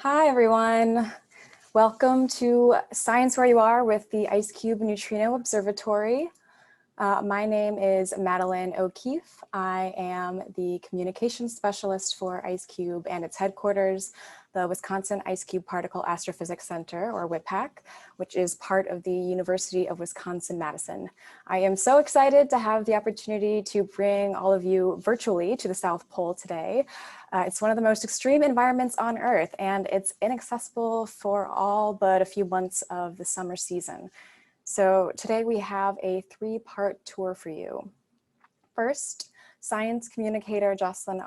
Hi, everyone. Welcome to Science Where You Are with the IceCube Neutrino Observatory. My name is Madeline O'Keefe. I am the communications specialist for IceCube and its headquarters, the Wisconsin IceCube Particle Astrophysics Center, or WIPAC, which is part of the University of Wisconsin-Madison. I am so excited to have the opportunity to bring all of you virtually to the South Pole today. It's one of the most extreme environments on Earth, and it's inaccessible for all but a few months of the summer season. So today we have a three-part tour for you. First, science communicator Jocelyn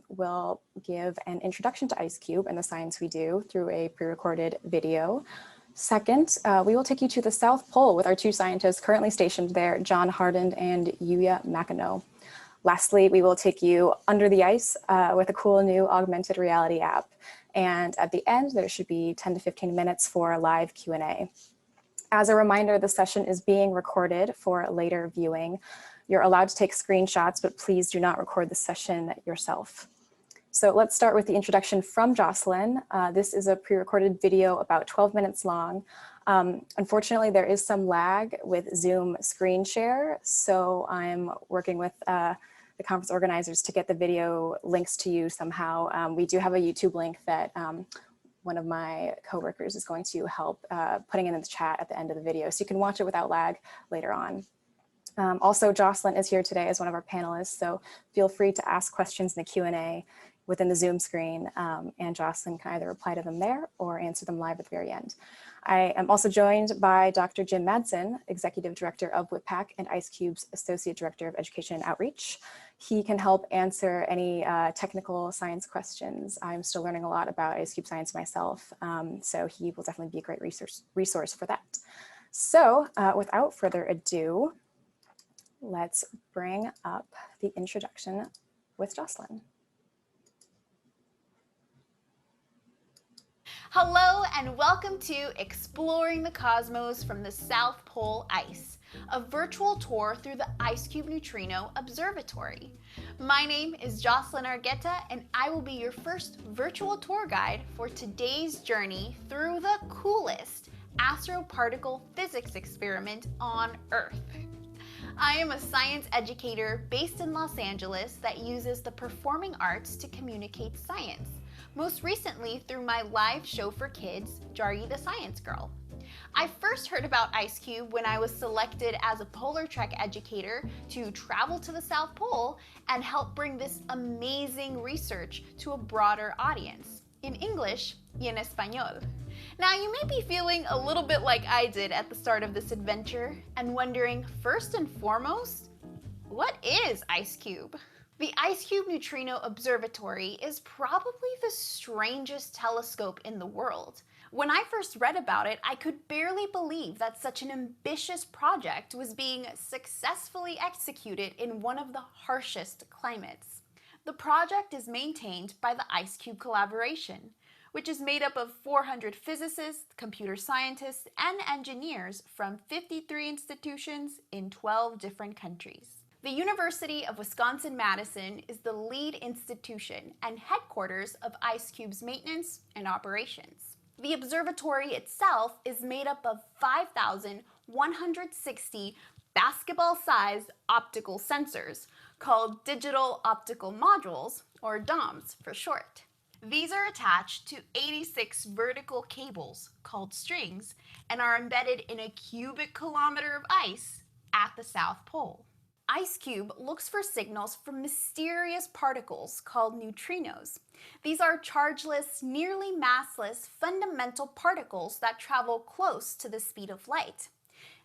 will give an introduction to IceCube and the science we do through a pre-recorded video. Second, we will take you to the South Pole with our two scientists currently stationed there, John Hardin and Yuya Makino. Lastly, we will take you under the ice with a cool new augmented reality app. And at the end, there should be 10 to 15 minutes for a live Q&A. As a reminder, the session is being recorded for later viewing. You're allowed to take screenshots, but please do not record the session yourself. So let's start with the introduction from Jocelyn. This is a pre-recorded video about 12 minutes long. Unfortunately, there is some lag with Zoom screen share, so I'm working with the conference organizers to get the video links to you somehow. We do have a YouTube link that one of my coworkers is going to help putting it in the chat at the end of the video, so you can watch it without lag later on. Also, Jocelyn is here today as one of our panelists, so feel free to ask questions in the Q&A within the Zoom screen, and Jocelyn can either reply to them there or answer them live at the very end. I am also joined by Dr. Jim Madsen, Executive Director of WIPAC and IceCube's Associate Director of Education and Outreach. He can help answer any technical science questions. I'm still learning a lot about IceCube science myself, so he will definitely be a great resource for that. So without further ado, let's bring up the introduction with Jocelyn. Hello and welcome to Exploring the Cosmos from the South Pole Ice, a virtual tour through the IceCube Neutrino Observatory. My name is Jocelyn Argueta and I will be your first virtual tour guide for today's journey through the coolest astroparticle physics experiment on Earth. I am a science educator based in Los Angeles that uses the performing arts to communicate science, most recently through my live show for kids, Jari the Science Girl. I first heard about IceCube when I was selected as a Polar Trek educator to travel to the South Pole and help bring this amazing research to a broader audience, in English y en español. Now, you may be feeling a little bit like I did at the start of this adventure and wondering, first and foremost, what is IceCube? The IceCube Neutrino Observatory is probably the strangest telescope in the world. When I first read about it, I could barely believe that such an ambitious project was being successfully executed in one of the harshest climates. The project is maintained by the IceCube Collaboration, which is made up of 400 physicists, computer scientists, and engineers from 53 institutions in 12 different countries. The University of Wisconsin-Madison is the lead institution and headquarters of IceCube's maintenance and operations. The observatory itself is made up of 5,160 basketball-sized optical sensors, called digital optical modules, or DOMs for short. These are attached to 86 vertical cables, called strings, and are embedded in a cubic kilometer of ice at the South Pole. IceCube looks for signals from mysterious particles called neutrinos. These are chargeless, nearly massless, fundamental particles that travel close to the speed of light.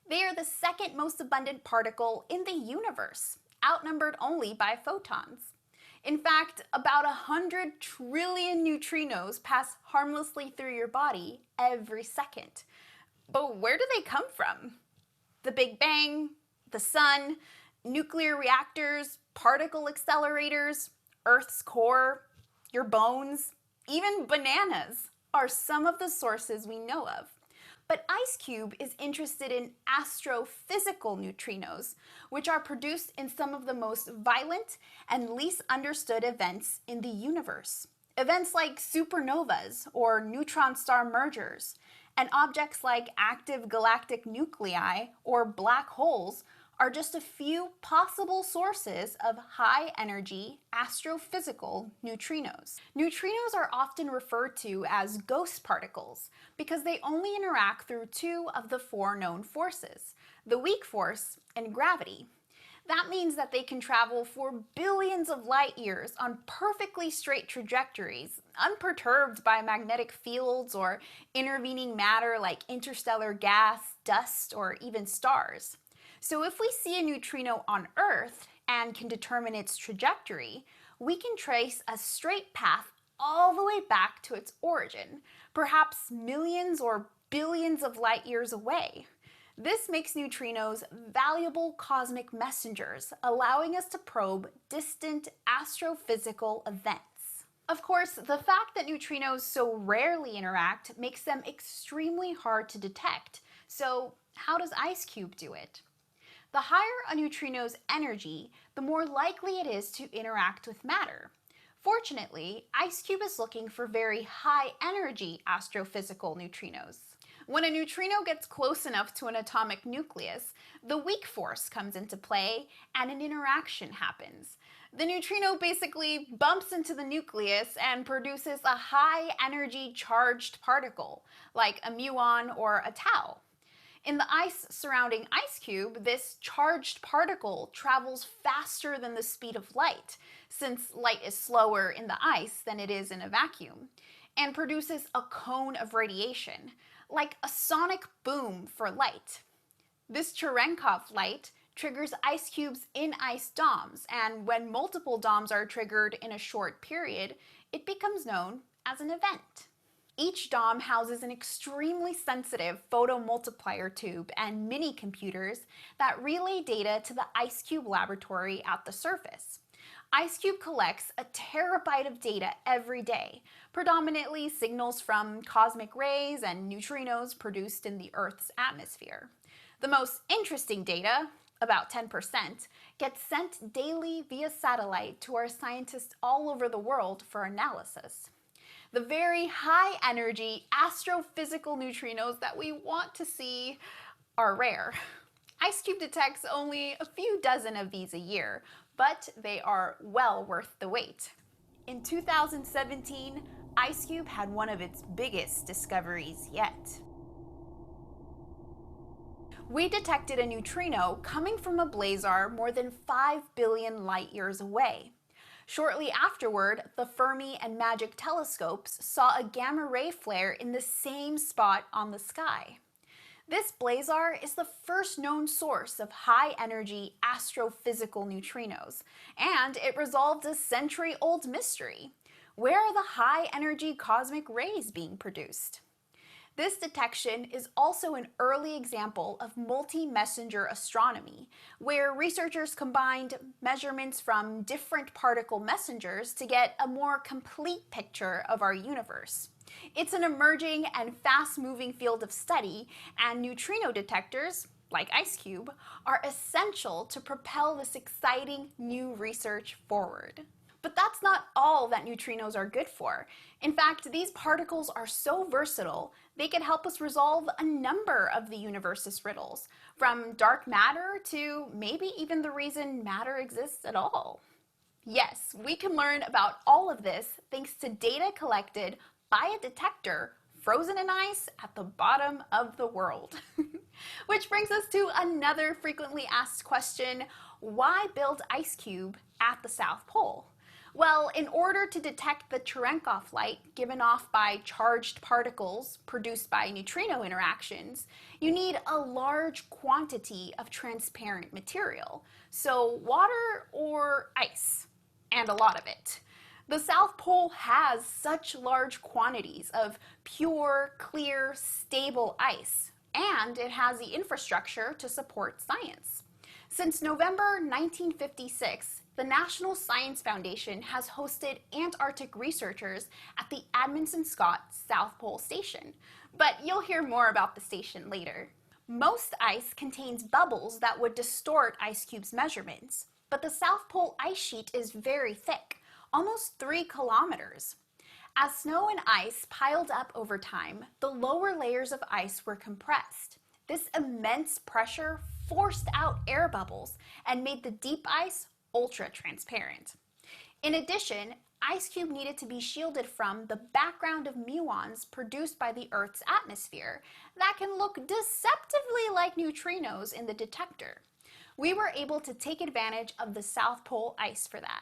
They are the second most abundant particle in the universe, outnumbered only by photons. In fact, about 100 trillion neutrinos pass harmlessly through your body every second. But where do they come from? The Big Bang, the sun, nuclear reactors, particle accelerators, Earth's core, your bones, even bananas are some of the sources we know of. But IceCube is interested in astrophysical neutrinos, which are produced in some of the most violent and least understood events in the universe, Events like supernovas or neutron star mergers, and objects like active galactic nuclei or black holes are just a few possible sources of high-energy astrophysical neutrinos. Neutrinos are often referred to as ghost particles because they only interact through two of the four known forces, the weak force and gravity. That means that they can travel for billions of light years on perfectly straight trajectories, unperturbed by magnetic fields or intervening matter like interstellar gas, dust, or even stars. So if we see a neutrino on Earth and can determine its trajectory, we can trace a straight path all the way back to its origin, perhaps millions or billions of light years away. This makes neutrinos valuable cosmic messengers, allowing us to probe distant astrophysical events. Of course, the fact that neutrinos so rarely interact makes them extremely hard to detect. So how does IceCube do it? The higher a neutrino's energy, the more likely it is to interact with matter. Fortunately, IceCube is looking for very high-energy astrophysical neutrinos. When a neutrino gets close enough to an atomic nucleus, the weak force comes into play and an interaction happens. The neutrino basically bumps into the nucleus and produces a high-energy charged particle, like a muon or a tau. In the ice surrounding IceCube, this charged particle travels faster than the speed of light, since light is slower in the ice than it is in a vacuum, and produces a cone of radiation, like a sonic boom for light. This Cherenkov light triggers IceCube's in-ice DOMs, and when multiple DOMs are triggered in a short period, it becomes known as an event. Each DOM houses an extremely sensitive photomultiplier tube and mini-computers that relay data to the IceCube laboratory at the surface. IceCube collects a terabyte of data every day, predominantly signals from cosmic rays and neutrinos produced in the Earth's atmosphere. The most interesting data, about 10%, gets sent daily via satellite to our scientists all over the world for analysis. The very high-energy astrophysical neutrinos that we want to see are rare. IceCube detects only a few dozen of these a year, but they are well worth the wait. In 2017, IceCube had one of its biggest discoveries yet. We detected a neutrino coming from a blazar more than 5 billion light years away. Shortly afterward, the Fermi and MAGIC telescopes saw a gamma ray flare in the same spot on the sky. This blazar is the first known source of high-energy astrophysical neutrinos, and it resolved a century-old mystery. Where are the high-energy cosmic rays being produced? This detection is also an early example of multi-messenger astronomy, where researchers combined measurements from different particle messengers to get a more complete picture of our universe. It's an emerging and fast-moving field of study, and neutrino detectors, like IceCube, are essential to propel this exciting new research forward. But that's not all that neutrinos are good for. In fact, these particles are so versatile, they can help us resolve a number of the universe's riddles, from dark matter to maybe even the reason matter exists at all. Yes, we can learn about all of this thanks to data collected by a detector frozen in ice at the bottom of the world. Which brings us to another frequently asked question: why build IceCube at the South Pole? Well, in order to detect the Cherenkov light given off by charged particles produced by neutrino interactions, you need a large quantity of transparent material, so water or ice, and a lot of it. The South Pole has such large quantities of pure, clear, stable ice, and it has the infrastructure to support science. Since November 1956, the National Science Foundation has hosted Antarctic researchers at the Amundsen Scott South Pole Station, but you'll hear more about the station later. Most ice contains bubbles that would distort IceCube's measurements, but the South Pole ice sheet is very thick, almost 3 kilometers. As snow and ice piled up over time, the lower layers of ice were compressed. This immense pressure forced out air bubbles and made the deep ice ultra-transparent. In addition, IceCube needed to be shielded from the background of muons produced by the Earth's atmosphere that can look deceptively like neutrinos in the detector. We were able to take advantage of the South Pole ice for that.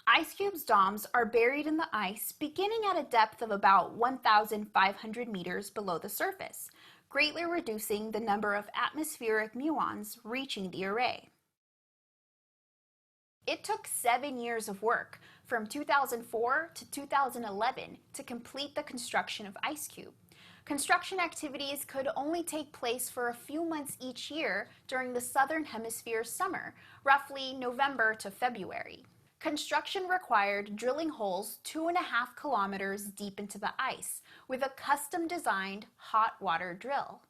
IceCube's domes are buried in the ice beginning at a depth of about 1,500 meters below the surface, greatly reducing the number of atmospheric muons reaching the array. It took 7 years of work, from 2004 to 2011, to complete the construction of IceCube. Construction activities could only take place for a few months each year during the Southern Hemisphere summer, roughly November to February. Construction required drilling holes 2.5 kilometers deep into the ice with a custom-designed hot water drill.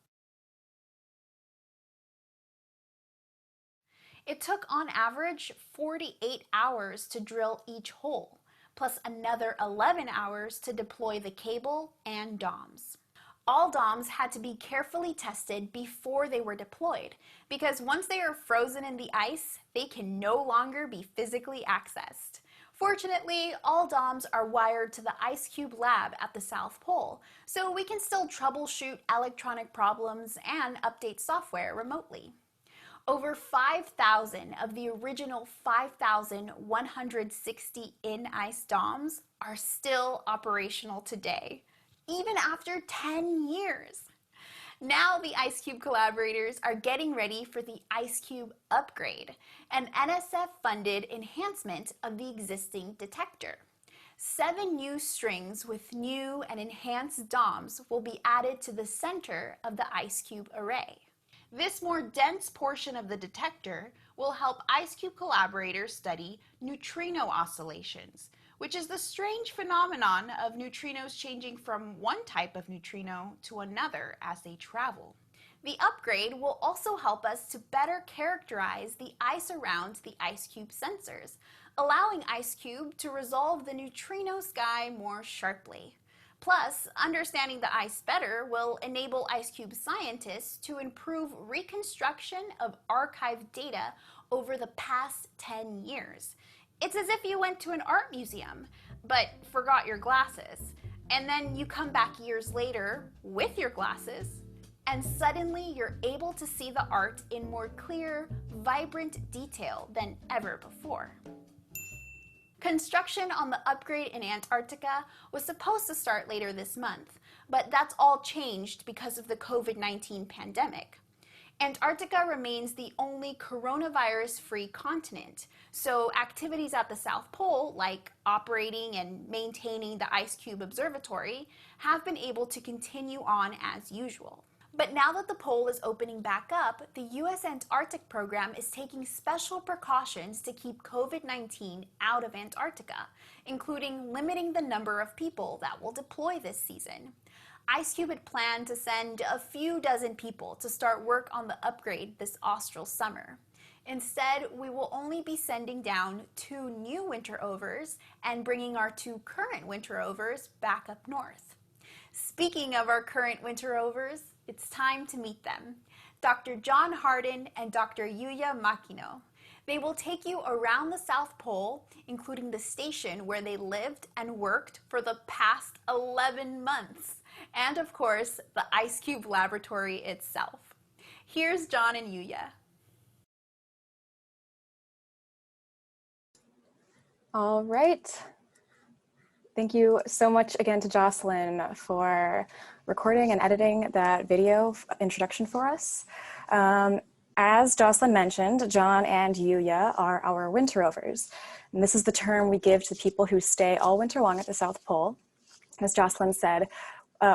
It took on average 48 hours to drill each hole, plus another 11 hours to deploy the cable and domes. All domes had to be carefully tested before they were deployed, because once they are frozen in the ice, they can no longer be physically accessed. Fortunately, all domes are wired to the IceCube lab at the South Pole, so we can still troubleshoot electronic problems and update software remotely. Over 5,000 of the original 5,160 in-ice domes are still operational today, even after 10 years. Now the IceCube collaborators are getting ready for the IceCube upgrade, an NSF-funded enhancement of the existing detector. 7 new strings with new and enhanced DOMs will be added to the center of the IceCube array. This more dense portion of the detector will help IceCube collaborators study neutrino oscillations, which is the strange phenomenon of neutrinos changing from one type of neutrino to another as they travel. The upgrade will also help us to better characterize the ice around the IceCube sensors, allowing IceCube to resolve the neutrino sky more sharply. Plus, understanding the ice better will enable IceCube scientists to improve reconstruction of archived data over the past 10 years. It's as if you went to an art museum, but forgot your glasses, and then you come back years later with your glasses, and suddenly you're able to see the art in more clear, vibrant detail than ever before. Construction on the upgrade in Antarctica was supposed to start later this month, but that's all changed because of the COVID-19 pandemic. Antarctica remains the only coronavirus-free continent, so activities at the South Pole, like operating and maintaining the IceCube Observatory, have been able to continue on as usual. But now that the pole is opening back up, the U.S. Antarctic program is taking special precautions to keep COVID-19 out of Antarctica, including limiting the number of people that will deploy this season. IceCube had planned to send a few dozen people to start work on the upgrade this austral summer. Instead, we will only be sending down 2 new winter rovers and bringing our 2 current winter rovers back up north. Speaking of our current winter rovers, it's time to meet them. Dr. John Hardin and Dr. Yuya Makino. They will take you around the South Pole, including the station where they lived and worked for the past 11 months, and of course, the IceCube laboratory itself. Here's John and Yuya. All right. Thank you so much again to Jocelyn for recording and editing that video introduction for us. As Jocelyn mentioned, John and Yuya are our winter rovers. And this is the term we give to people who stay all winter long at the South Pole. As Jocelyn said,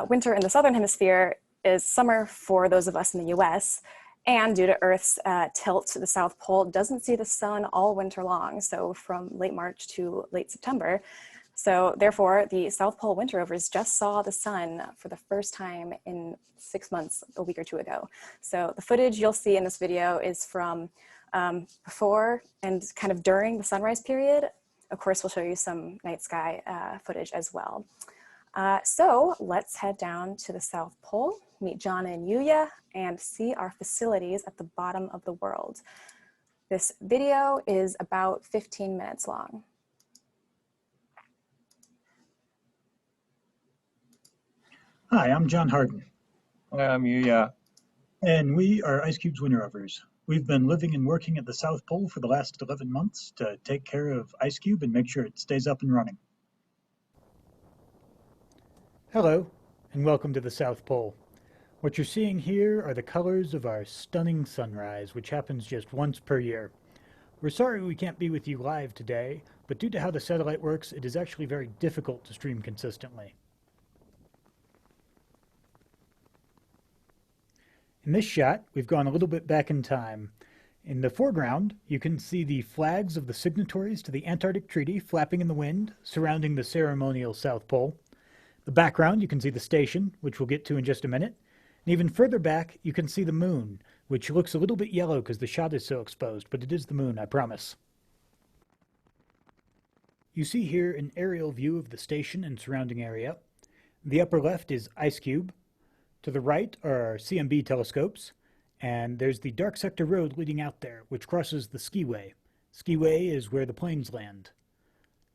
winter in the Southern Hemisphere is summer for those of us in the US, and due to Earth's tilt, the South Pole doesn't see the sun all winter long, so from late March to late September. So therefore, the South Pole winter rovers just saw the sun for the first time in 6 months, a week or 2 ago. So the footage you'll see in this video is from before and kind of during the sunrise period. Of course, we'll show you some night sky footage as well. So let's head down to the South Pole, meet John and Yuya, and see our facilities at the bottom of the world. This video is about 15 minutes long. Hi, I'm John Harden. I'm Yuya. And we are IceCube's winter rovers. We've been living and working at the South Pole for the last 11 months to take care of IceCube and make sure it stays up and running. Hello, and welcome to the South Pole. What you're seeing here are the colors of our stunning sunrise, which happens just once per year. We're sorry we can't be with you live today, but due to how the satellite works, it is actually very difficult to stream consistently. In this shot, we've gone a little bit back in time. In the foreground, you can see the flags of the signatories to the Antarctic Treaty flapping in the wind, surrounding the ceremonial South Pole. The background, you can see the station, which we'll get to in just a minute. And even further back, you can see the moon, which looks a little bit yellow because the shot is so exposed, but it is the moon, I promise. You see here an aerial view of the station and surrounding area. The upper left is IceCube. To the right are our CMB telescopes, and there's the dark sector road leading out there, which crosses the skiway. Skiway is where the planes land.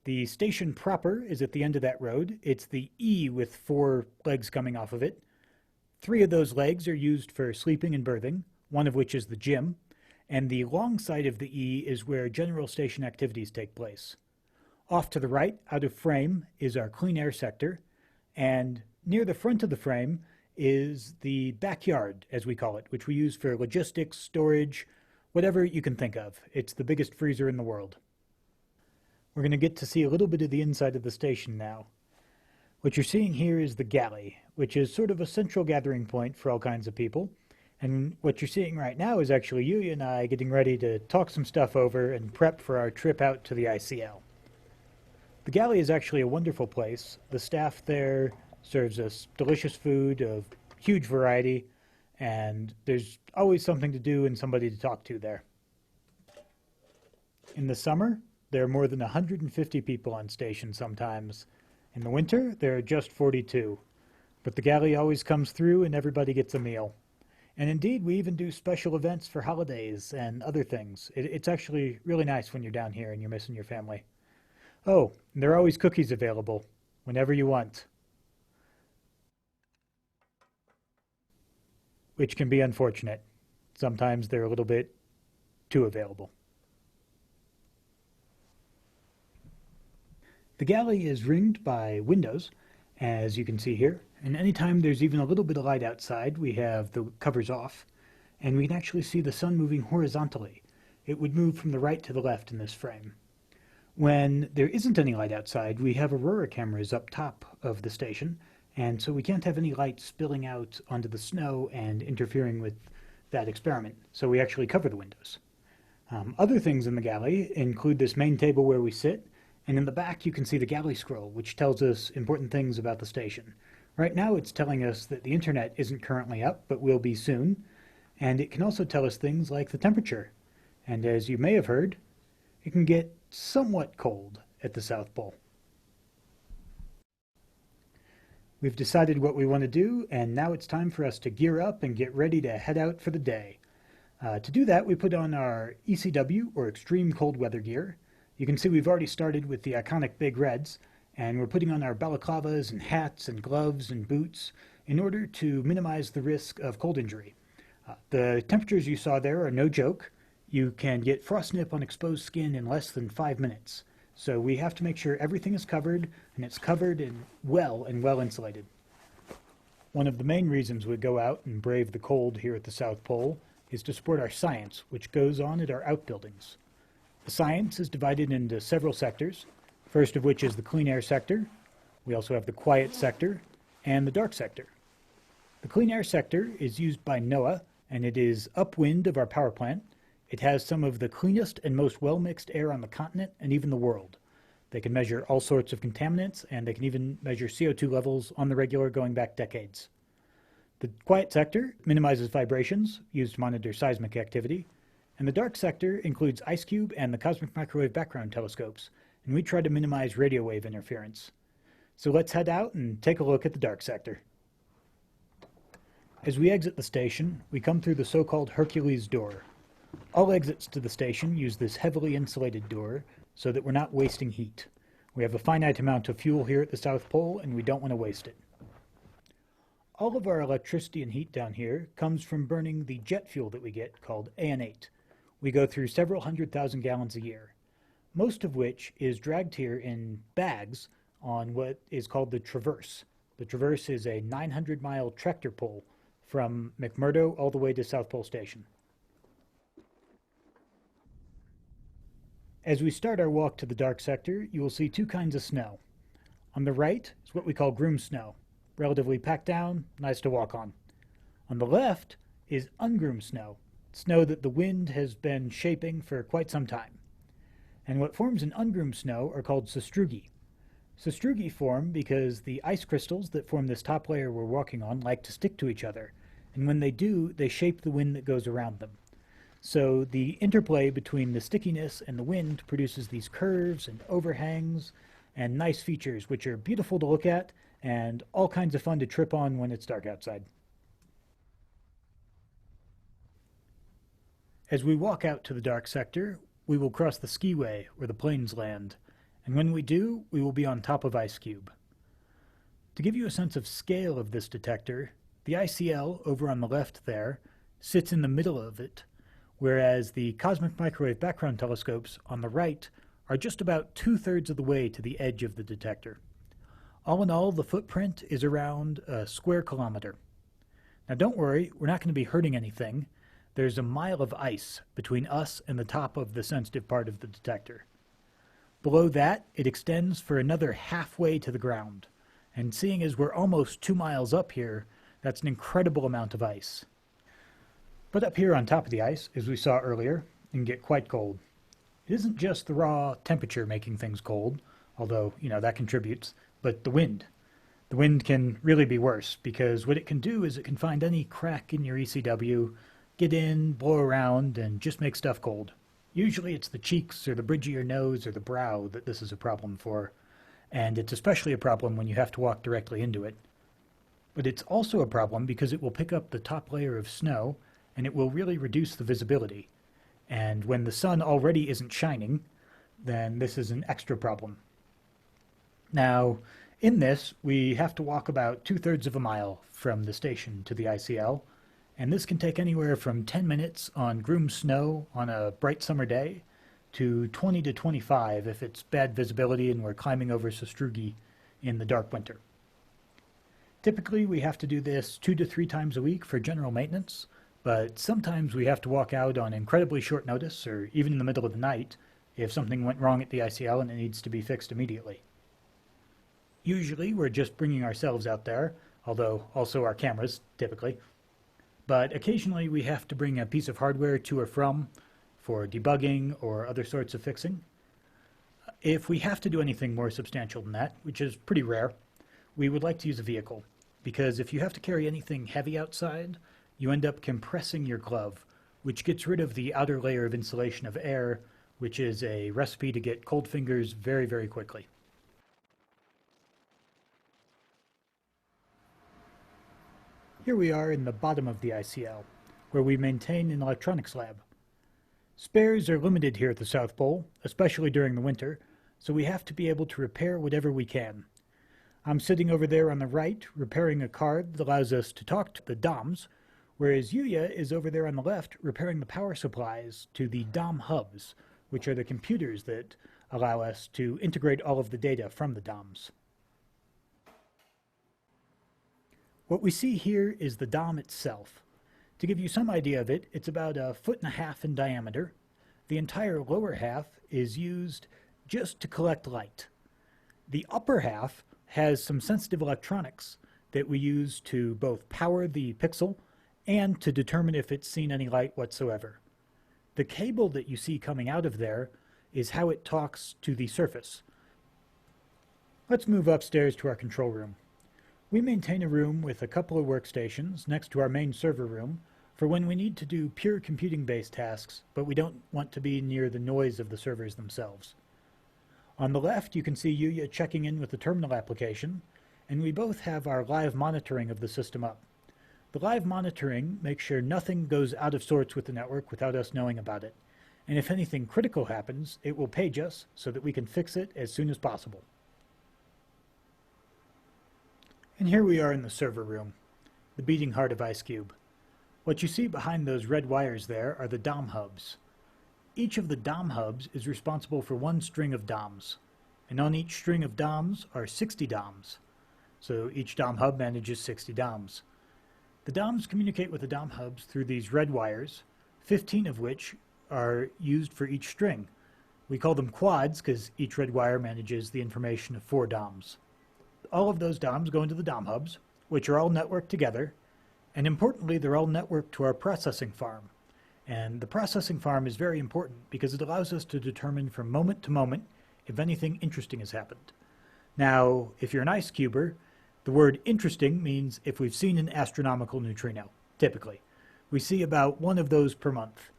The station proper is at the end of that road. It's the E with 4 legs coming off of it. 3 of those legs are used for sleeping and berthing, one of which is the gym, and the long side of the E is where general station activities take place. Off to the right, out of frame, is our clean air sector, and near the front of the frame is the backyard, as we call it, which we use for logistics, storage, whatever you can think of. It's the biggest freezer in the world. We're going to get to see a little bit of the inside of the station now. What you're seeing here is the Galley, which is sort of a central gathering point for all kinds of people. And what you're seeing right now is actually Yuya and I getting ready to talk some stuff over and prep for our trip out to the ICL. The Galley is actually a wonderful place. The staff there serves us delicious food of huge variety, and there's always something to do and somebody to talk to there. In the summer, there are more than 150 people on station sometimes. In the winter, there are just 42. But the Galley always comes through and everybody gets a meal. And indeed, we even do special events for holidays and other things. It's actually really nice when you're down here and you're missing your family. Oh, and there are always cookies available, whenever you want. Which can be unfortunate. Sometimes they're a little bit too available. The Galley is ringed by windows, as you can see here, and anytime there's even a little bit of light outside, we have the covers off, and we can actually see the sun moving horizontally. It would move from the right to the left in this frame. When there isn't any light outside, we have aurora cameras up top of the station, and so we can't have any light spilling out onto the snow and interfering with that experiment, so we actually cover the windows. Other things in the Galley include this main table where we sit, and in the back you can see the Galley scroll, which tells us important things about the station. Right now it's telling us that the internet isn't currently up, but will be soon, and it can also tell us things like the temperature. And as you may have heard, it can get somewhat cold at the South Pole. We've decided what we want to do, and now it's time for us to gear up and get ready to head out for the day. To do that, we put on our ECW, or extreme cold weather gear. You can see we've already started with the iconic big reds, and we're putting on our balaclavas and hats and gloves and boots in order to minimize the risk of cold injury. The temperatures you saw there are no joke. You can get frostnip on exposed skin in less than 5 minutes. So we have to make sure everything is covered, and it's covered and well insulated. One of the main reasons we go out and brave the cold here at the South Pole is to support our science, which goes on at our outbuildings. The science is divided into several sectors, first of which is the clean air sector. We also have the quiet sector and the dark sector. The clean air sector is used by NOAA, and it is upwind of our power plant. It has some of the cleanest and most well-mixed air on the continent and even the world. They can measure all sorts of contaminants, and they can even measure CO2 levels on the regular going back decades. The quiet sector minimizes vibrations, used to monitor seismic activity, and the dark sector includes IceCube and the Cosmic Microwave Background Telescopes, and we try to minimize radio wave interference. So let's head out and take a look at the dark sector. As we exit the station, we come through the so-called Hercules door. All exits to the station use this heavily insulated door so that we're not wasting heat. We have a finite amount of fuel here at the South Pole, and we don't want to waste it. All of our electricity and heat down here comes from burning the jet fuel that we get, called AN8. We go through several 100,000 gallons a year, most of which is dragged here in bags on what is called the Traverse. The Traverse is a 900-mile tractor pull from McMurdo all the way to South Pole Station. As we start our walk to the dark sector, you will see two kinds of snow. On the right is what we call groom snow, relatively packed down, nice to walk on. On the left is ungroomed snow, snow that the wind has been shaping for quite some time. And what forms in ungroomed snow are called sastrugi. Sastrugi form because the ice crystals that form this top layer we're walking on like to stick to each other, and when they do, they shape the wind that goes around them. So the interplay between the stickiness and the wind produces these curves and overhangs and nice features which are beautiful to look at and all kinds of fun to trip on when it's dark outside. As we walk out to the dark sector, we will cross the skiway where the planes land, and when we do, we will be on top of IceCube. To give you a sense of scale of this detector, the ICL over on the left there sits in the middle of it, whereas the cosmic microwave background telescopes on the right are just about 2/3 of the way to the edge of the detector. All in all, the footprint is around a square kilometer. Now don't worry, we're not going to be hurting anything. There's a mile of ice between us and the top of the sensitive part of the detector. Below that, it extends for another halfway to the ground. And seeing as we're almost 2 miles up here, that's an incredible amount of ice. But up here on top of the ice, as we saw earlier, it can get quite cold. It isn't just the raw temperature making things cold, although, that contributes, but the wind. The wind can really be worse, because what it can do is it can find any crack in your ECW, get in, blow around, and just make stuff cold. Usually it's the cheeks or the bridge of your nose or the brow that this is a problem for, and it's especially a problem when you have to walk directly into it. But it's also a problem because it will pick up the top layer of snow, and it will really reduce the visibility. And when the sun already isn't shining, then this is an extra problem. Now, in this, we have to walk about 2/3 of a mile from the station to the ICL, and this can take anywhere from 10 minutes on groomed snow on a bright summer day to 20 to 25 if it's bad visibility and we're climbing over sastrugi in the dark winter. Typically, we have to do this 2 to 3 times a week for general maintenance, but sometimes we have to walk out on incredibly short notice or even in the middle of the night if something went wrong at the ICL and it needs to be fixed immediately. Usually, we're just bringing ourselves out there, although also our cameras, typically. But occasionally, we have to bring a piece of hardware to or from for debugging or other sorts of fixing. If we have to do anything more substantial than that, which is pretty rare, we would like to use a vehicle, because if you have to carry anything heavy outside, you end up compressing your glove, which gets rid of the outer layer of insulation of air, which is a recipe to get cold fingers very, very quickly. Here we are in the bottom of the ICL, where we maintain an electronics lab. Spares are limited here at the South Pole, especially during the winter, so we have to be able to repair whatever we can. I'm sitting over there on the right, repairing a card that allows us to talk to the DOMs, whereas Yuya is over there on the left, repairing the power supplies to the DOM hubs, which are the computers that allow us to integrate all of the data from the DOMs. What we see here is the DOM itself. To give you some idea of it, it's about 1.5 feet in diameter. The entire lower half is used just to collect light. The upper half has some sensitive electronics that we use to both power the pixel and to determine if it's seen any light whatsoever. The cable that you see coming out of there is how it talks to the surface. Let's move upstairs to our control room. We maintain a room with a couple of workstations next to our main server room for when we need to do pure computing-based tasks, but we don't want to be near the noise of the servers themselves. On the left, you can see Yuya checking in with the terminal application, and we both have our live monitoring of the system up. The live monitoring makes sure nothing goes out of sorts with the network without us knowing about it. And if anything critical happens, it will page us so that we can fix it as soon as possible. And here we are in the server room, the beating heart of IceCube. What you see behind those red wires there are the DOM hubs. Each of the DOM hubs is responsible for one string of DOMs, and on each string of DOMs are 60 DOMs. So each DOM hub manages 60 DOMs. The DOMs communicate with the DOM hubs through these red wires, 15 of which are used for each string. We call them quads because each red wire manages the information of 4 DOMs. All of those DOMs go into the DOM hubs, which are all networked together, and importantly, they're all networked to our processing farm. And the processing farm is very important because it allows us to determine from moment to moment if anything interesting has happened. Now, if you're an IceCuber, the word interesting means if we've seen an astronomical neutrino, typically. We see about one of those per month.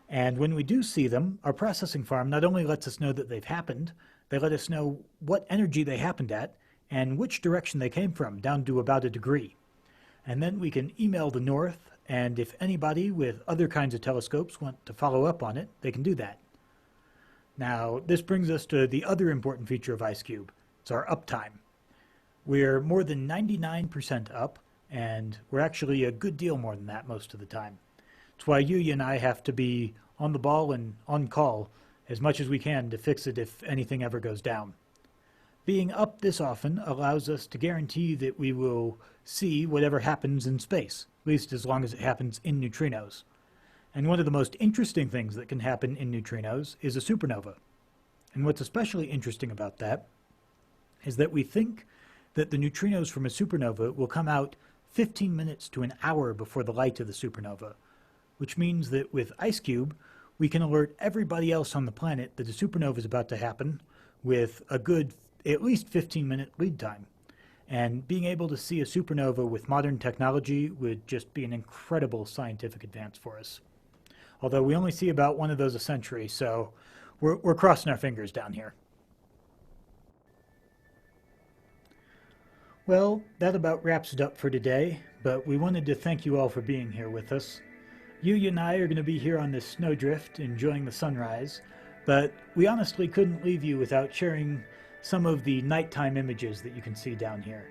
And when we do see them, our processing farm not only lets us know that they've happened, they let us know what energy they happened at and which direction they came from, down to about a degree. And then we can email the north, and if anybody with other kinds of telescopes want to follow up on it, they can do that. Now, this brings us to the other important feature of IceCube. It's our uptime. We're more than 99% up, and we're actually a good deal more than that most of the time. It's why Yuya and I have to be on the ball and on call as much as we can to fix it if anything ever goes down. Being up this often allows us to guarantee that we will see whatever happens in space, at least as long as it happens in neutrinos. And one of the most interesting things that can happen in neutrinos is a supernova. And what's especially interesting about that is that we think that the neutrinos from a supernova will come out 15 minutes to an hour before the light of the supernova, which means that with IceCube, we can alert everybody else on the planet that a supernova is about to happen with a good at least 15-minute lead time. And being able to see a supernova with modern technology would just be an incredible scientific advance for us. Although we only see about one of those a century, so we're crossing our fingers down here. Well, that about wraps it up for today, but we wanted to thank you all for being here with us. Yuya and I are going to be here on this snowdrift enjoying the sunrise, but we honestly couldn't leave you without sharing some of the nighttime images that you can see down here.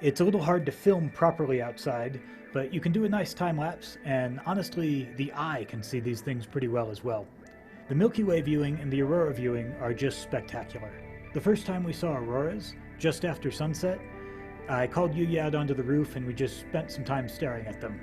It's a little hard to film properly outside, but you can do a nice time-lapse, and honestly, the eye can see these things pretty well as well. The Milky Way viewing and the aurora viewing are just spectacular. The first time we saw auroras, just after sunset, I called Yuya out onto the roof and we just spent some time staring at them.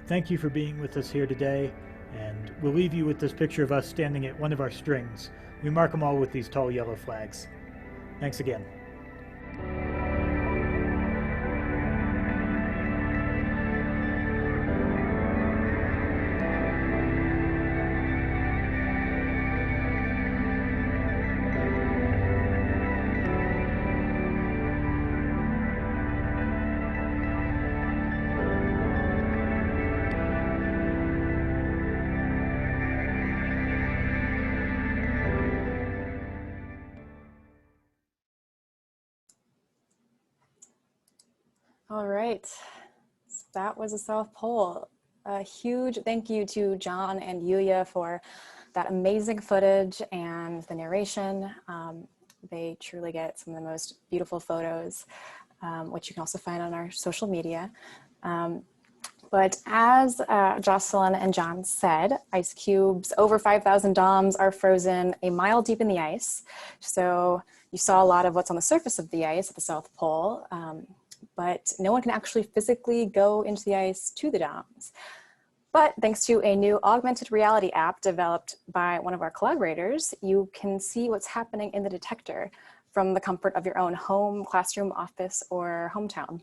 Thank you for being with us here today, and we'll leave you with this picture of us standing at one of our strings. We mark them all with these tall yellow flags. Thanks again. All right, so that was the South Pole. A huge thank you to John and Yuya for that amazing footage and the narration. They truly get some of the most beautiful photos, which you can also find on our social media. But as Jocelyn and John said, IceCube's over 5,000 DOMs are frozen a mile deep in the ice. So you saw a lot of what's on the surface of the ice at the South Pole, but no one can actually physically go into the ice to the DOMs. But thanks to a new augmented reality app developed by one of our collaborators, you can see what's happening in the detector from the comfort of your own home, classroom, office, or hometown.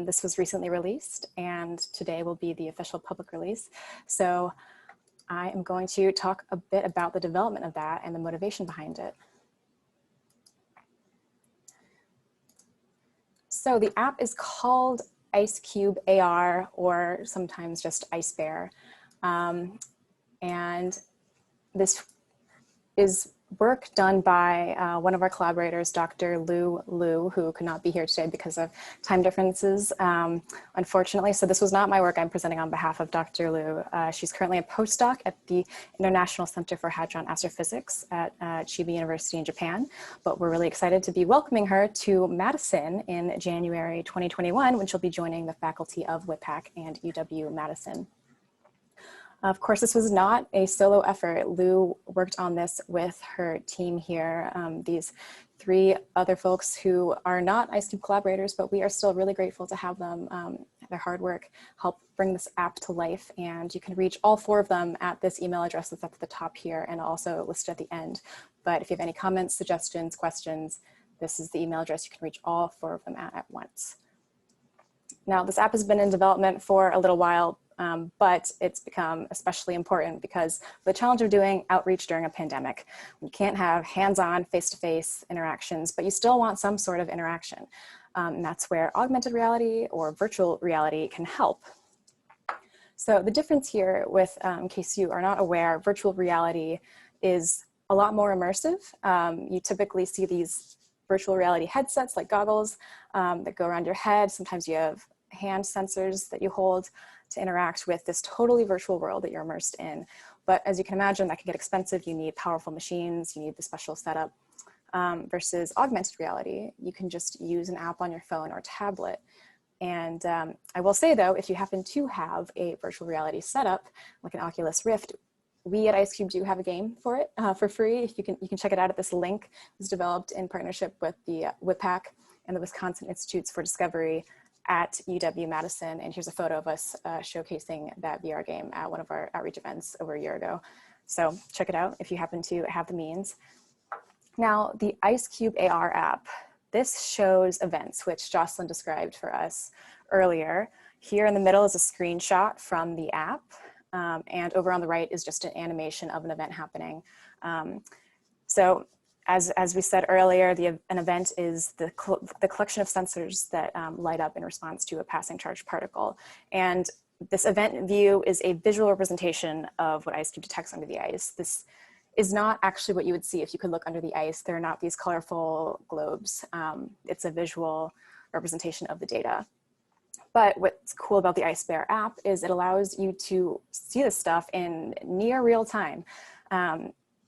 This was recently released, and today will be the official public release. So I am going to talk a bit about the development of that and the motivation behind it. So the app is called IceCube AR, or sometimes just Ice Bear. And this is work done by one of our collaborators, Dr. Lu, who could not be here today because of time differences, unfortunately. So this was not my work. I'm presenting on behalf of Dr. Lu. She's currently a postdoc at the International Center for Hadron Astrophysics at Chiba University in Japan. But we're really excited to be welcoming her to Madison in January 2021, when she'll be joining the faculty of WIPAC and UW-Madison. Of course, this was not a solo effort. Lou worked on this with her team here. These three other folks who are not IceCube collaborators, but we are still really grateful to have them. Their hard work helped bring this app to life, and you can reach all four of them at this email address that's up at the top here and also listed at the end. But if you have any comments, suggestions, questions, this is the email address you can reach all four of them at once. Now, this app has been in development for a little while, but it's become especially important because of the challenge of doing outreach during a pandemic. You can't have hands-on, face-to-face interactions, but you still want some sort of interaction. And that's where augmented reality or virtual reality can help. So the difference here with, in case you are not aware, virtual reality is a lot more immersive. You typically see these virtual reality headsets like goggles that go around your head. Sometimes you have hand sensors that you hold to interact with this totally virtual world that you're immersed in. But as you can imagine, that can get expensive. You need powerful machines, you need the special setup. Versus augmented reality, you can just use an app on your phone or tablet. And I will say though, if you happen to have a virtual reality setup, like an Oculus Rift, we at IceCube do have a game for it for free. You can check it out at this link. It was developed in partnership with the WIPAC and the Wisconsin Institutes for Discovery at UW-Madison. And here's a photo of us showcasing that VR game at one of our outreach events over a year ago. So check it out if you happen to have the means. Now, the IceCube AR app, this shows events, which Jocelyn described for us earlier. Here in the middle is a screenshot from the app. And over on the right is just an animation of an event happening. So as we said earlier, an event is the collection of sensors that light up in response to a passing charged particle. And this event view is a visual representation of what IceCube detects under the ice. This is not actually what you would see if you could look under the ice. They're not these colorful globes. It's a visual representation of the data. But what's cool about the Ice Bear app is it allows you to see this stuff in near real time.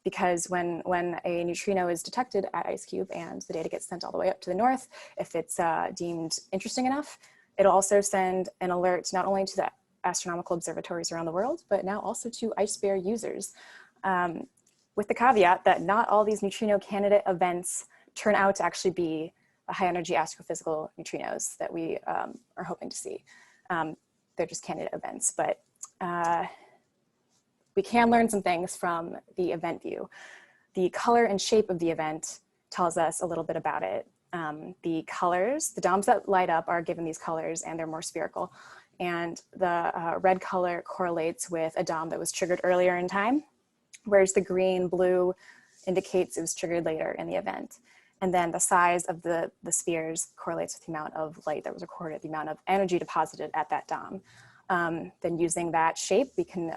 Because when a neutrino is detected at IceCube and the data gets sent all the way up to the north, if it's deemed interesting enough, it'll also send an alert not only to the astronomical observatories around the world, but now also to Ice Bear users. With the caveat that not all these neutrino candidate events turn out to actually be the high energy astrophysical neutrinos that we are hoping to see. They're just candidate events, but we can learn some things from the event view. The color and shape of the event tells us a little bit about it. The colors, the DOMs that light up are given these colors and they're more spherical. And the red color correlates with a DOM that was triggered earlier in time, whereas the green, blue indicates it was triggered later in the event. And then the size of the spheres correlates with the amount of light that was recorded, the amount of energy deposited at that DOM. Then using that shape, we can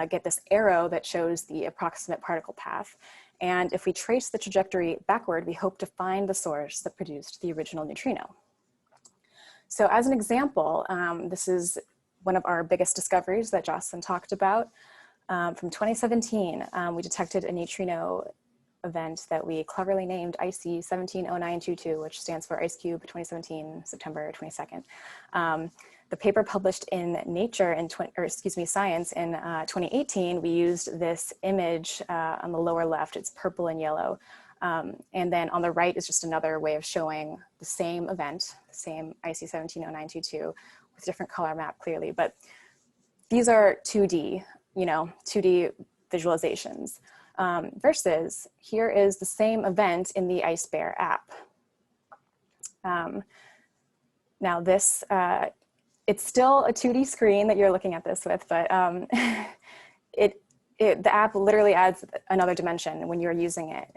get this arrow that shows the approximate particle path. And if we trace the trajectory backward, we hope to find the source that produced the original neutrino. So as an example, this is one of our biggest discoveries that Jocelyn talked about. From 2017, we detected a neutrino event that we cleverly named IC 170922, which stands for IceCube 2017, September 22nd. The paper published in Nature in Science in 2018, we used this image on the lower left. It's purple and yellow. And then on the right is just another way of showing the same event, the same IC 170922 with different color map clearly. But these are 2D, 2D visualizations. Versus here is the same event in the IceBear app. Now this, it's still a 2D screen that you're looking at this with, but the app literally adds another dimension when you're using it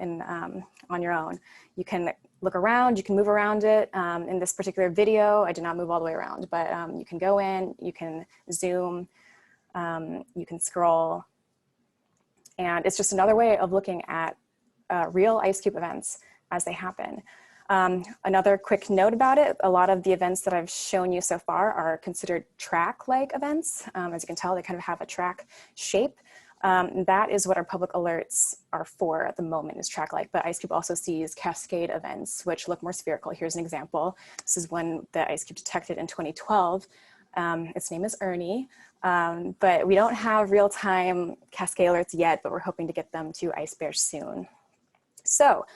on your own. You can look around, you can move around it. In this particular video, I did not move all the way around, but you can go in, you can zoom, you can scroll. And it's just another way of looking at real IceCube events as they happen. Another quick note about it, a lot of the events that I've shown you so far are considered track-like events. As you can tell, they kind of have a track shape. That is what our public alerts are for at the moment, is track-like, but IceCube also sees cascade events, which look more spherical. Here's an example. This is one that IceCube detected in 2012. Its name is Ernie, but we don't have real-time cascade alerts yet, but we're hoping to get them to IceBear soon. So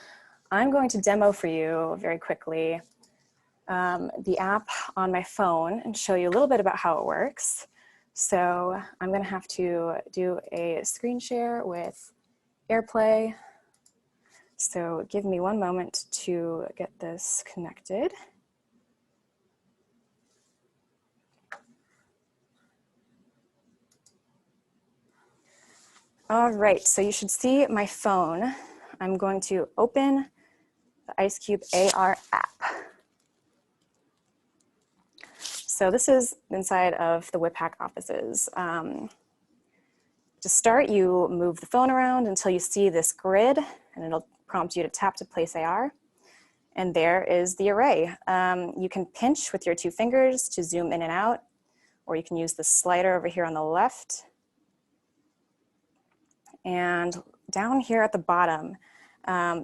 I'm going to demo for you very quickly the app on my phone and show you a little bit about how it works. So I'm going to have to do a screen share with AirPlay. So give me one moment to get this connected. All right, so you should see my phone. I'm going to open the IceCube AR app. So this is inside of the WIPAC offices. To start, you move the phone around until you see this grid, and it'll prompt you to tap to place AR. And there is the array. You can pinch with your 2 fingers to zoom in and out, or you can use the slider over here on the left. And down here at the bottom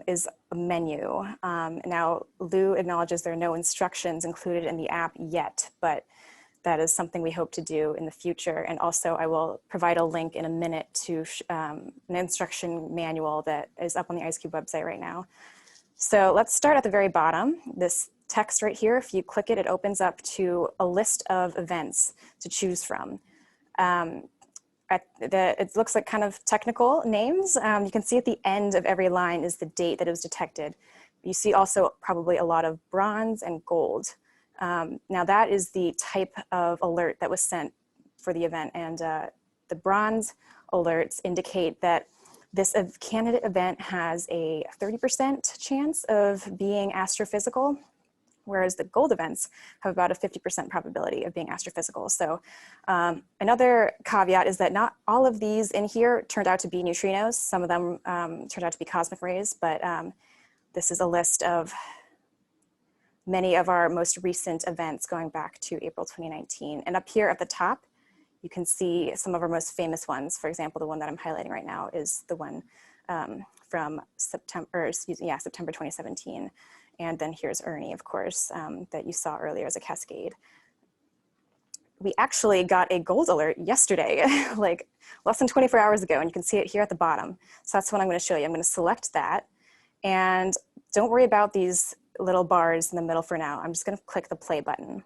is a menu. Now, Lou acknowledges there are no instructions included in the app yet, but that is something we hope to do in the future. And also, I will provide a link in a minute to an instruction manual that is up on the IceCube website right now. So let's start at the very bottom. This text right here, if you click it, it opens up to a list of events to choose from. It looks like kind of technical names. You can see at the end of every line is the date that it was detected. You see also probably a lot of bronze and gold. Now that is the type of alert that was sent for the event. And the bronze alerts indicate that this candidate event has a 30% chance of being astrophysical, whereas the gold events have about a 50% probability of being astrophysical. So another caveat is that not all of these in here turned out to be neutrinos. Some of them turned out to be cosmic rays, but this is a list of many of our most recent events going back to April 2019. And up here at the top, you can see some of our most famous ones. For example, the one that I'm highlighting right now is the one from September 2017. And then here's Ernie, of course, that you saw earlier as a cascade. We actually got a gold alert yesterday, like less than 24 hours ago, and you can see it here at the bottom. So that's what I'm going to show you. I'm going to select that, and don't worry about these little bars in the middle for now. I'm just going to click the play button.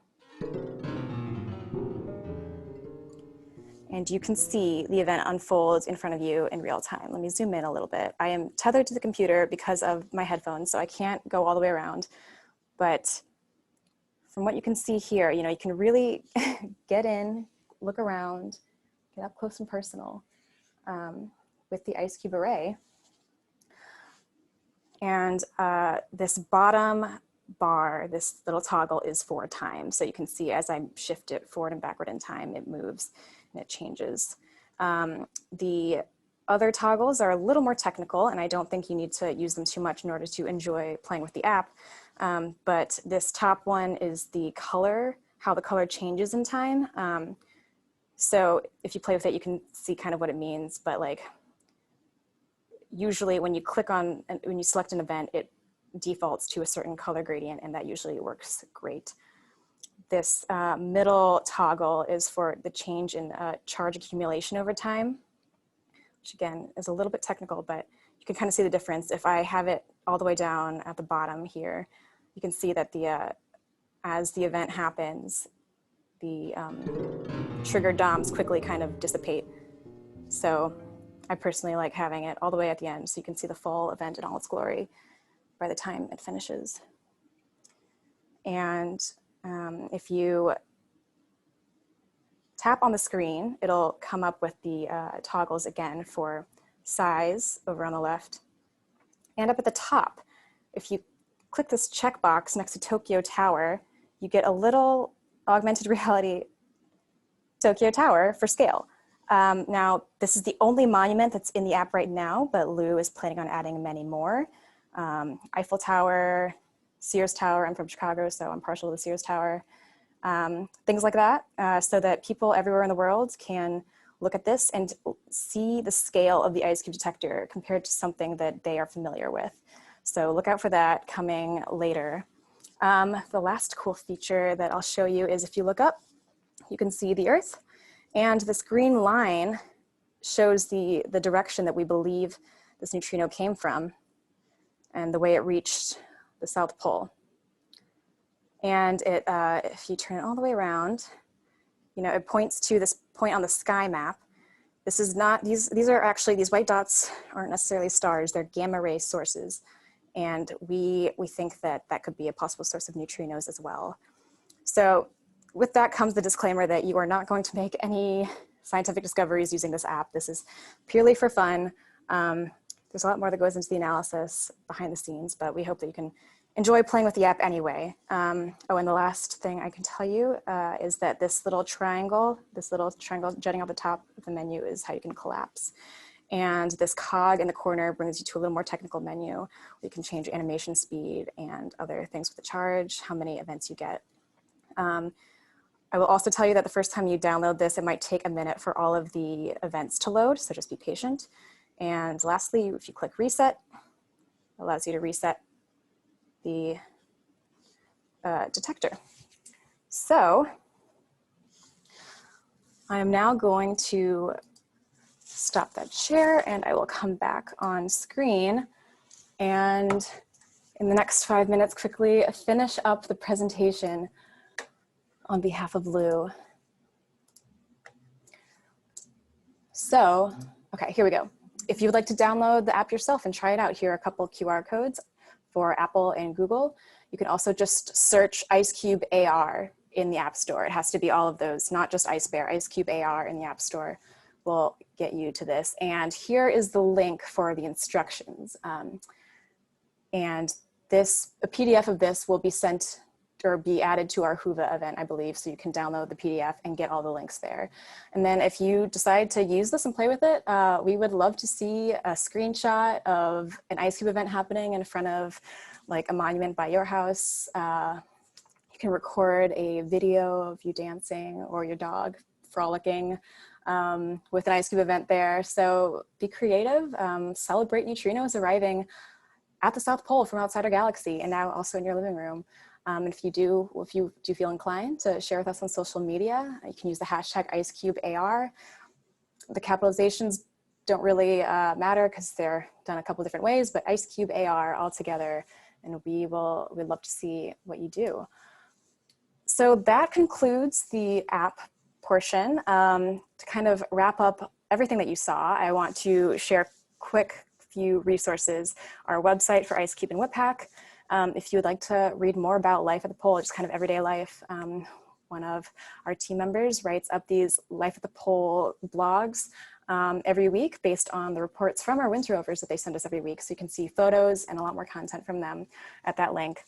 And you can see the event unfold in front of you in real time. Let me zoom in a little bit. I am tethered to the computer because of my headphones, so I can't go all the way around. But from what you can see here, you can really get in, look around, get up close and personal with the IceCube array. And this bottom bar, this little toggle is for time. So you can see as I shift it forward and backward in time, it moves and it changes. The other toggles are a little more technical, and I don't think you need to use them too much in order to enjoy playing with the app. But this top one is the color, how the color changes in time. So if you play with it, you can see kind of what it means, but like usually when you when you select an event, it defaults to a certain color gradient, and that usually works great. This middle toggle is for the change in charge accumulation over time, which again is a little bit technical, but you can kind of see the difference. If I have it all the way down at the bottom here, you can see that as the event happens, the trigger DOMs quickly kind of dissipate. So I personally like having it all the way at the end so you can see the full event in all its glory by the time it finishes. And if you tap on the screen, it'll come up with the toggles again for size over on the left. And up at the top, if you click this checkbox next to Tokyo Tower, you get a little augmented reality Tokyo Tower for scale. Now, this is the only monument that's in the app right now, but Lou is planning on adding many more. Eiffel Tower, Sears Tower. I'm from Chicago, so I'm partial to the Sears Tower. Things like that, so that people everywhere in the world can look at this and see the scale of the IceCube detector compared to something that they are familiar with. So look out for that coming later. The last cool feature that I'll show you is if you look up, you can see the Earth, and this green line shows the direction that we believe this neutrino came from and the way it reached the South Pole. And if you turn it all the way around, you know, it points to this point on the sky map. This is not, these are actually, these white dots aren't necessarily stars, they're gamma ray sources. And we think that that could be a possible source of neutrinos as well. So with that comes the disclaimer that you are not going to make any scientific discoveries using this app. This is purely for fun. There's a lot more that goes into the analysis behind the scenes, but we hope that you can enjoy playing with the app anyway. Oh, and the last thing I can tell you is that this little triangle jutting out the top of the menu is how you can collapse. And this cog in the corner brings you to a little more technical menu where you can change animation speed and other things with the charge, how many events you get. I will also tell you that the first time you download this, it might take a minute for all of the events to load, so just be patient. And lastly, if you click reset, it allows you to reset the detector. So I am now going to stop that share and I will come back on screen and in the next 5 minutes quickly finish up the presentation on behalf of Lou. So, okay, here we go. If you would like to download the app yourself and try it out, here are a couple QR codes for Apple and Google. You can also just search IceCube AR in the App Store. It has to be all of those, not just Ice Bear. IceCube AR in the App Store will get you to this. And here is the link for the instructions. And a PDF of this will be sent or be added to our Whova event, I believe, so you can download the PDF and get all the links there. And then if you decide to use this and play with it, we would love to see a screenshot of an IceCube event happening in front of like a monument by your house. You can record a video of you dancing or your dog frolicking with an IceCube event there. So be creative, celebrate neutrinos arriving at the South Pole from outside our galaxy and now also in your living room. If you do feel inclined to share with us on social media, you can use the hashtag IceCubeAR. The capitalizations don't really matter because they're done a couple different ways, but IceCubeAR all together, and we'd love to see what you do. So that concludes the app portion. To kind of wrap up everything that you saw, I want to share quick few resources. Our website for IceCube and Webpack. If you would like to read more about life at the pole, just kind of everyday life, one of our team members writes up these Life at the Pole blogs every week based on the reports from our winter rovers that they send us every week. So you can see photos and a lot more content from them at that link.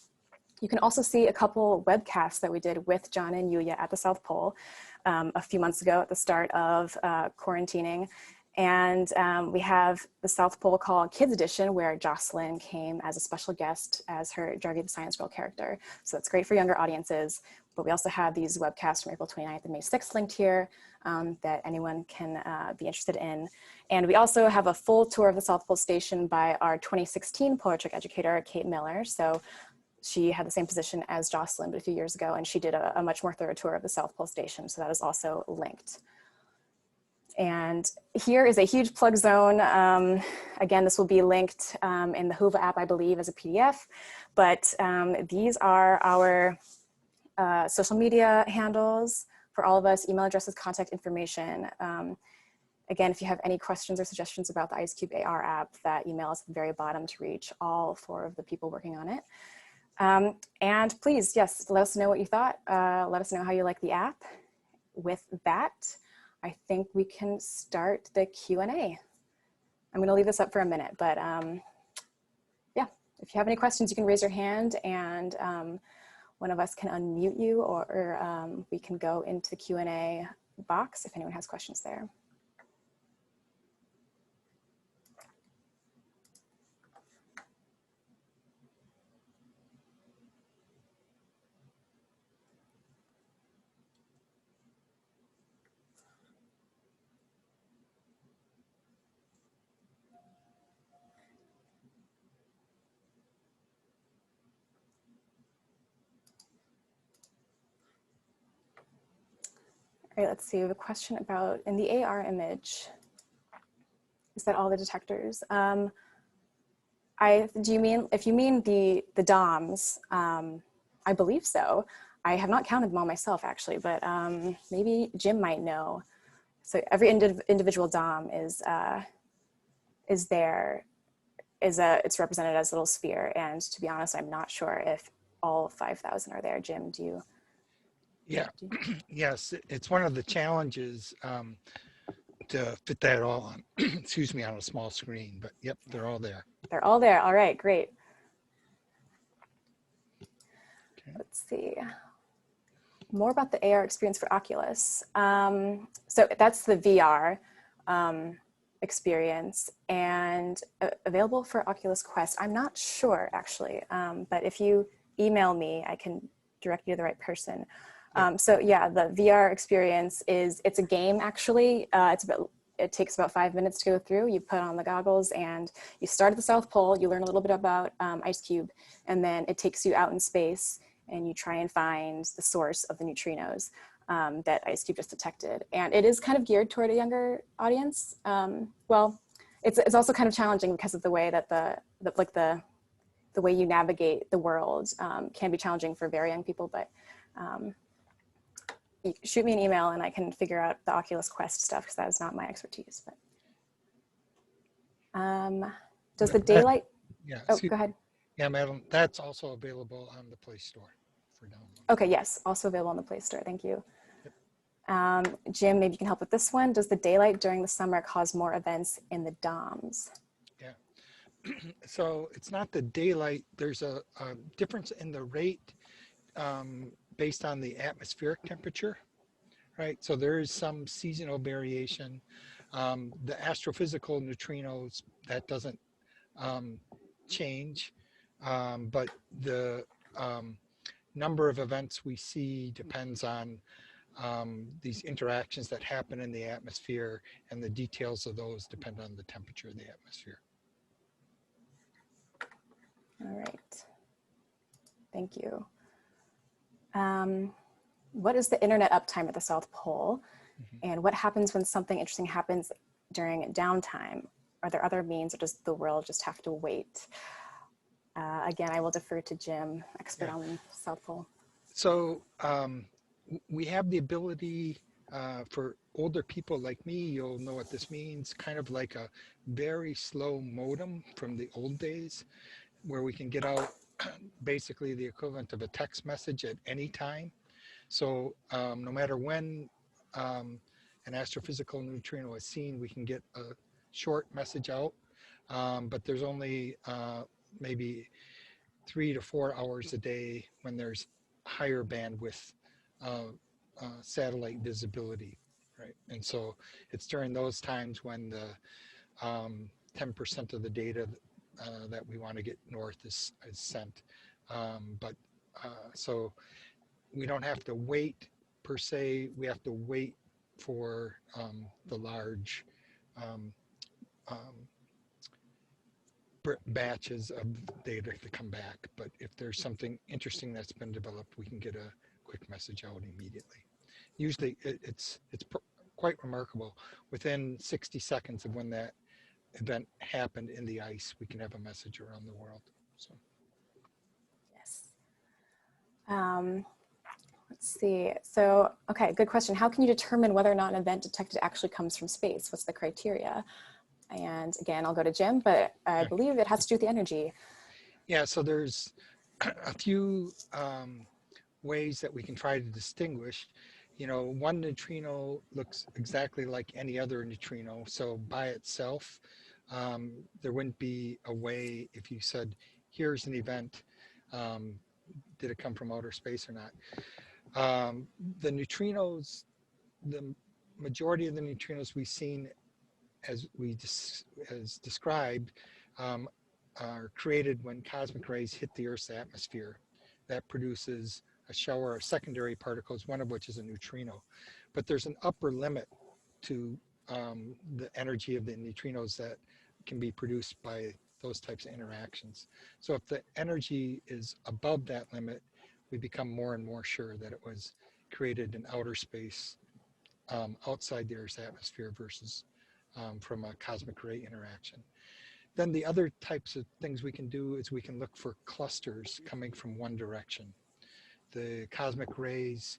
You can also see a couple webcasts that we did with John and Yuya at the South Pole a few months ago at the start of quarantining. And we have the South Pole Call Kids Edition, where Jocelyn came as a special guest as her Jargy the Science Girl character. So it's great for younger audiences. But we also have these webcasts from April 29th and May 6th linked here that anyone can be interested in. And we also have a full tour of the South Pole Station by our 2016 Polar Trek educator, Kate Miller. So she had the same position as Jocelyn, but a few years ago, and she did a much more thorough tour of the South Pole Station. So that is also linked. And here is a huge plug zone. Again, this will be linked in the Hova app, I believe, as a PDF. But these are our social media handles for all of us, email addresses, contact information. Again, if you have any questions or suggestions about the IceCube AR app, that email is at the very bottom to reach all 4 of the people working on it. And please, yes, let us know what you thought. Let us know how you like the app. With that, I think we can start the Q&A. I'm going to leave this up for a minute, but yeah, if you have any questions, you can raise your hand and one of us can unmute you, or we can go into the Q&A box if anyone has questions there. All right, let's see, we have a question about, in the AR image, is that all the detectors? Do you mean, if you mean the DOMs, I believe so. I have not counted them all myself actually, but maybe Jim might know. So every individual DOM it's represented as a little sphere. And to be honest, I'm not sure if all 5,000 are there. Jim, do you? Yeah, yes, it's one of the challenges to fit that all on, excuse me, on a small screen, but yep, they're all there. They're all there, all right, great. Okay. Let's see. More about the AR experience for Oculus. So that's the VR experience and available for Oculus Quest. I'm not sure actually, but if you email me, I can direct you to the right person. So yeah, the VR experience it's a game actually. It takes about 5 minutes to go through. You put on the goggles and you start at the South Pole, you learn a little bit about IceCube, and then it takes you out in space and you try and find the source of the neutrinos that IceCube just detected. And it is kind of geared toward a younger audience. Well, it's also kind of challenging because of the way that the way you navigate the world can be challenging for very young people, but you shoot me an email and I can figure out the Oculus Quest stuff because that is not my expertise. But does the daylight? Yeah. Oh, go ahead. Yeah, madam, that's also available on the Play Store for download. Okay, yes, also available on the Play Store. Thank you. Yep. Jim, maybe you can help with this one. Does the daylight during the summer cause more events in the DOMs? Yeah. So it's not the daylight. There's a difference in the rate based on the atmospheric temperature, right? So there is some seasonal variation. The astrophysical neutrinos, that doesn't change, but the number of events we see depends on these interactions that happen in the atmosphere, and the details of those depend on the temperature of the atmosphere. All right, thank you. What is the internet uptime at the South Pole? And what happens when something interesting happens during downtime? Are there other means, or does the world just have to wait? Again, I will defer to Jim, expert on South Pole. So we have the ability for older people like me, you'll know what this means, kind of like a very slow modem from the old days, where we can get out basically the equivalent of a text message at any time. So no matter when an astrophysical neutrino is seen, we can get a short message out, but there's only maybe 3 to 4 hours a day when there's higher bandwidth satellite visibility, right? And so it's during those times when the 10% of the data that we want to get north is sent. So we don't have to wait per se. We have to wait for the large batches of data to come back. But if there's something interesting that's been developed, we can get a quick message out immediately. Usually it's quite remarkable. Within 60 seconds of when that event happened in the ice, we can have a message around the world. So. Yes. Let's see. So, okay, good question. How can you determine whether or not an event detected actually comes from space? What's the criteria? And again, I'll go to Jim, but I believe it has to do with the energy. Yeah, so there's a few ways that we can try to distinguish. You know, one neutrino looks exactly like any other neutrino. So by itself, there wouldn't be a way if you said, here's an event, did it come from outer space or not? The neutrinos, the majority of the neutrinos we've seen as described are created when cosmic rays hit the Earth's atmosphere. That produces a shower of secondary particles, one of which is a neutrino. But there's an upper limit to the energy of the neutrinos that can be produced by those types of interactions. So if the energy is above that limit, we become more and more sure that it was created in outer space outside the Earth's atmosphere versus from a cosmic ray interaction. Then the other types of things we can do is we can look for clusters coming from one direction. The cosmic rays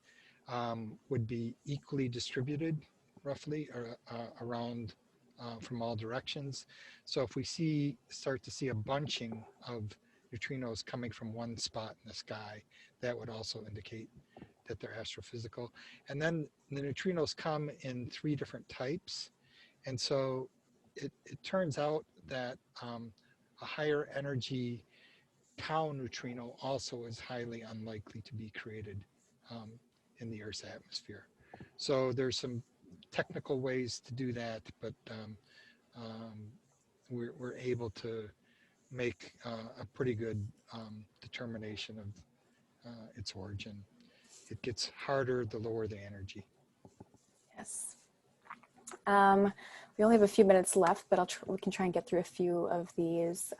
would be equally distributed, roughly, around from all directions. So if we start to see a bunching of neutrinos coming from one spot in the sky, that would also indicate that they're astrophysical. And then the neutrinos come in 3 different types. And so it turns out that a higher energy tau neutrino also is highly unlikely to be created in the Earth's atmosphere. So there's some technical ways to do that, but we're able to make a pretty good determination of its origin. It gets harder the lower the energy. Yes. We only have a few minutes left, but we can try and get through a few of these.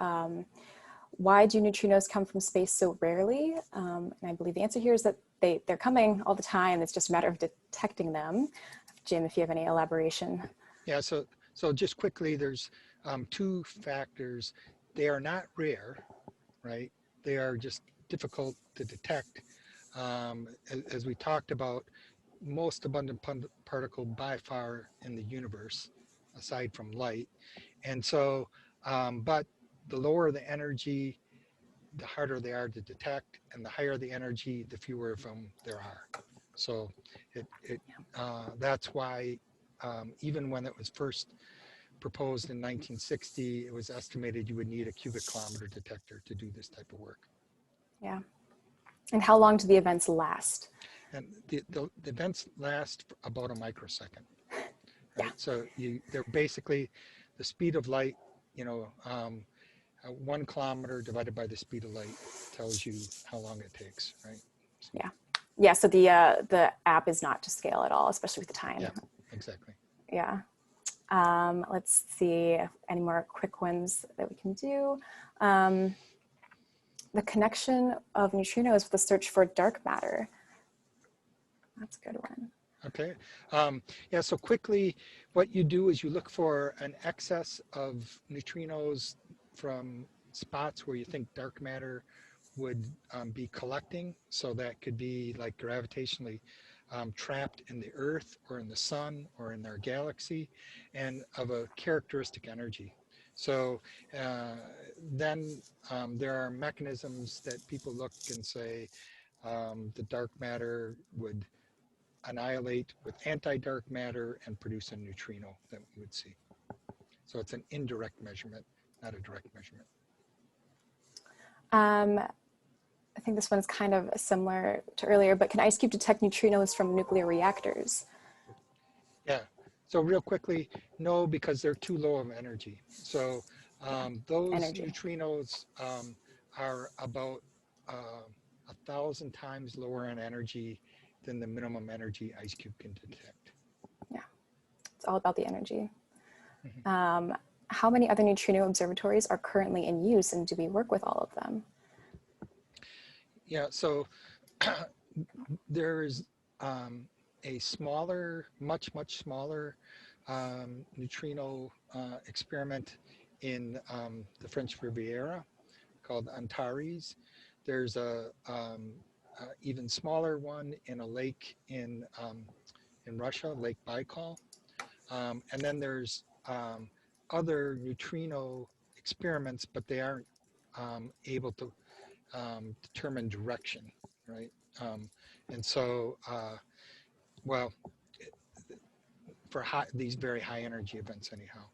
Why do neutrinos come from space so rarely? And I believe the answer here is that they're coming all the time. It's just a matter of detecting them. Jim, if you have any elaboration. Yeah, so just quickly, there's 2 factors. They are not rare, right? They are just difficult to detect. As we talked about, most abundant particle by far in the universe, aside from light. And so, but the lower the energy, the harder they are to detect, and the higher the energy, the fewer of them there are. So that's why even when it was first proposed in 1960, it was estimated you would need a cubic kilometer detector to do this type of work. Yeah. And how long do the events last? And the events last for about a microsecond. Right? Yeah. So they're basically the speed of light, 1 kilometer divided by the speed of light tells you how long it takes, right? So, yeah. Yeah, so the app is not to scale at all, especially with the time. Yeah, exactly. Yeah. Let's see any more quick ones that we can do. The connection of neutrinos with the search for dark matter. That's a good one. Okay. Yeah, so quickly, what you do is you look for an excess of neutrinos from spots where you think dark matter would be collecting. So that could be like gravitationally trapped in the Earth or in the sun or in our galaxy, and of a characteristic energy. So then there are mechanisms that people look and say the dark matter would annihilate with anti-dark matter and produce a neutrino that we would see. So it's an indirect measurement, not a direct measurement. I think this one's kind of similar to earlier, but can IceCube detect neutrinos from nuclear reactors? Yeah, So real quickly, no, because they're too low of energy. So those Energy. neutrinos are about 1,000 times lower in energy than the minimum energy IceCube can detect. Yeah, it's all about the energy. Mm-hmm. How many other neutrino observatories are currently in use, and do we work with all of them? Yeah, so there's a smaller, much smaller neutrino experiment in the French Riviera called Antares. There's a even smaller one in a lake in Russia, Lake Baikal. And then there's other neutrino experiments, but they aren't able to determine direction, right? And so, well, for these very high energy events anyhow.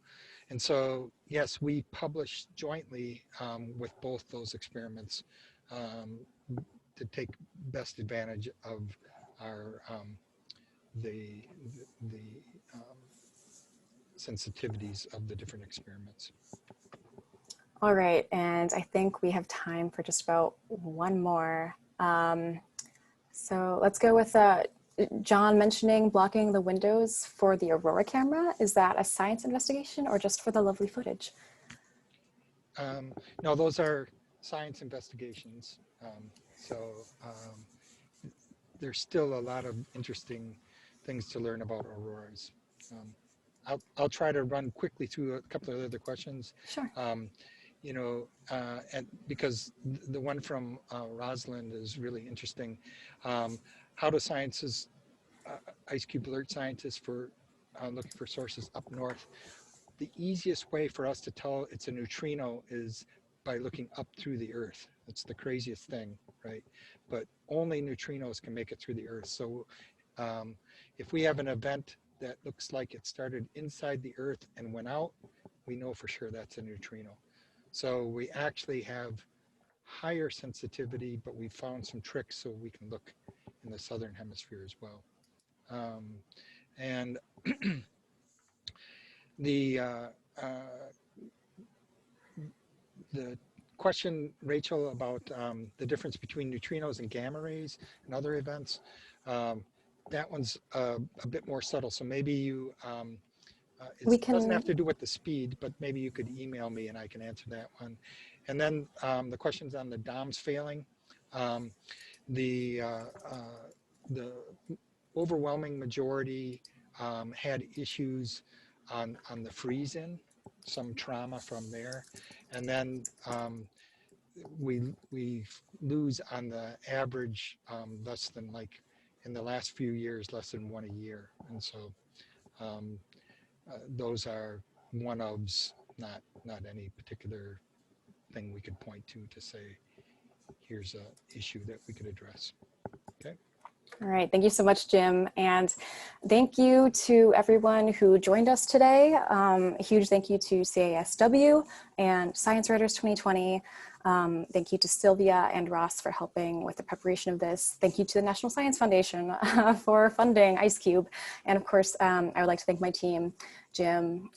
And so, yes, we publish jointly with both those experiments to take best advantage of our the sensitivities of the different experiments. All right, and I think we have time for just about one more. So let's go with John mentioning blocking the windows for the Aurora camera. Is that a science investigation or just for the lovely footage? No, those are science investigations. There's still a lot of interesting things to learn about auroras. I'll try to run quickly through a couple of other questions. Sure. You know, and because the one from Rosalind is really interesting. How do IceCube alert scientists for looking for sources up north? The easiest way for us to tell it's a neutrino is by looking up through the Earth. It's the craziest thing, right? But only neutrinos can make it through the Earth. So if we have an event that looks like it started inside the Earth and went out, we know for sure that's a neutrino. So we actually have higher sensitivity, but we found some tricks so we can look in the southern hemisphere as well. And the question, Rachel, about the difference between neutrinos and gamma rays and other events, that one's a bit more subtle. So maybe you, it doesn't have to do with the speed, but maybe you could email me and I can answer that one. And then the questions on the DOMs failing. The overwhelming majority had issues on the freeze-in, some trauma from there. And then we lose on the average less than, like in the last few years, less than one a year. And so those are one-ofs, not any particular thing we could point to say, here's an issue that we could address. Okay. All right, thank you so much, Jim. And thank you to everyone who joined us today. A huge thank you to CASW and ScienceWriters 2020. Thank you to Sylvia and Ross for helping with the preparation of this. Thank you to the National Science Foundation for funding IceCube. And of course, I would like to thank my team, Jim,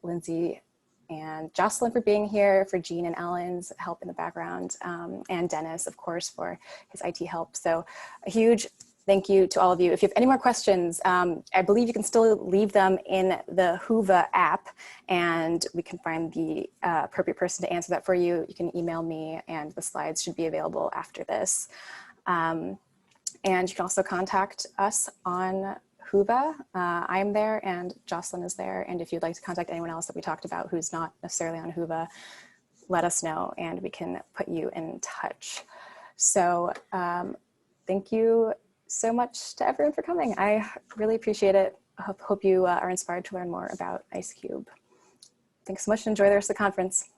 Lindsay, and Jocelyn for being here, for Jean and Alan's help in the background, and Dennis, of course, for his IT help. So a huge thank you to all of you. If you have any more questions, I believe you can still leave them in the Whova app, and we can find the appropriate person to answer that for you. You can email me, and the slides should be available after this. And you can also contact us on Whova. I am there and Jocelyn is there. And if you'd like to contact anyone else that we talked about who's not necessarily on Whova, let us know and we can put you in touch. So thank you so much to everyone for coming. I really appreciate it. I hope you are inspired to learn more about IceCube. Thanks so much and enjoy the rest of the conference.